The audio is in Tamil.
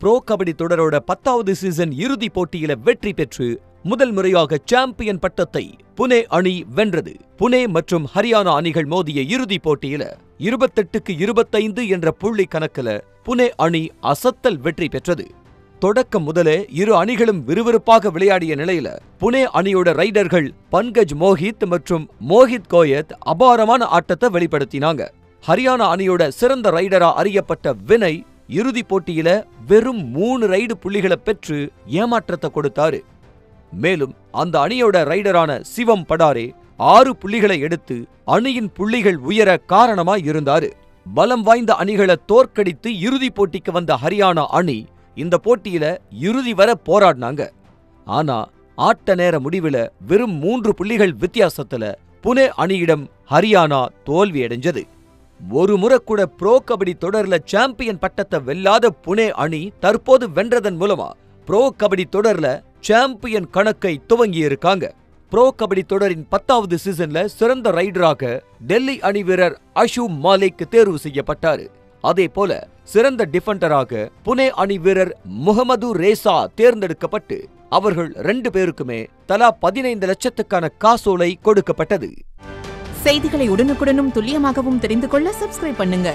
ப்ரோ கபடி தொடரோட 10வது சீசன் இறுதி போட்டியில வெற்றி பெற்று முதல் முறையாக சாம்பியன் பட்டத்தை புனே அணி வென்றது. புனே மற்றும் ஹரியானா அணிகள் மோதிய இறுதி போட்டியில 28க்கு 25 என்ற புள்ளி கணக்குல புனே அணி அசத்தல் வெற்றி பெற்றது. தொடக்கம் முதலே இரு அணிகளும் விறுவிறுப்பாக விளையாடிய நிலையில புனே அணியோட ரைடர்கள் பங்கஜ் மோஹித் மற்றும் மோஹித் கோயத் அபாரமான ஆட்டத்தை வெளிப்படுத்தினாங்க. ஹரியானா அணியோட சிறந்த ரைடரா அறியப்பட்ட வினய் இறுதி போட்டியில வெறும் 3 ரைடு புள்ளிகளை பெற்று ஏமாற்றத்தை கொடுத்தாரு. மேலும் அந்த அணியோட ரைடரான சிவம் படாரே 6 புள்ளிகளை எடுத்து அணியின் புள்ளிகள் உயர காரணமா இருந்தாரு. பலம் வாய்ந்த அணிகளை தோற்கடித்து இறுதி போட்டிக்கு வந்த ஹரியானா அணி இந்த போட்டியில இறுதி வர போராடினாங்க. ஆனா ஆட்ட நேர முடிவுல வெறும் 3 புள்ளிகள் வித்தியாசத்துல புனே அணியிடம் ஹரியானா தோல்வி அடைஞ்சது. ஒரு முறை கூட ப்ரோ கபடி தொடர்ல சாம்பியன் பட்டத்தை வெல்லாத புனே அணி தற்போது வென்றதன் மூலமா ப்ரோ கபடி தொடர்ல சாம்பியன் கணக்கை துவங்கியிருக்காங்க. ப்ரோ கபடி தொடரின் 10வது சீசன்ல சிறந்த ரைடராக டெல்லி அணி வீரர் அஷு மாலிக் தேர்வு செய்யப்பட்டாரு. அதே போல சிறந்த டிஃபெண்டராக புனே அணி வீரர் முகமது ரேசா தேர்ந்தெடுக்கப்பட்டு அவர்கள் 2 பேருக்குமே தலா 15 லட்சத்துக்கான காசோலை கொடுக்கப்பட்டது. செய்திகளை உடனுக்குடனும் துல்லியமாகவும் தெரிந்து கொள்ள சப்ஸ்கிரைப் பண்ணுங்க.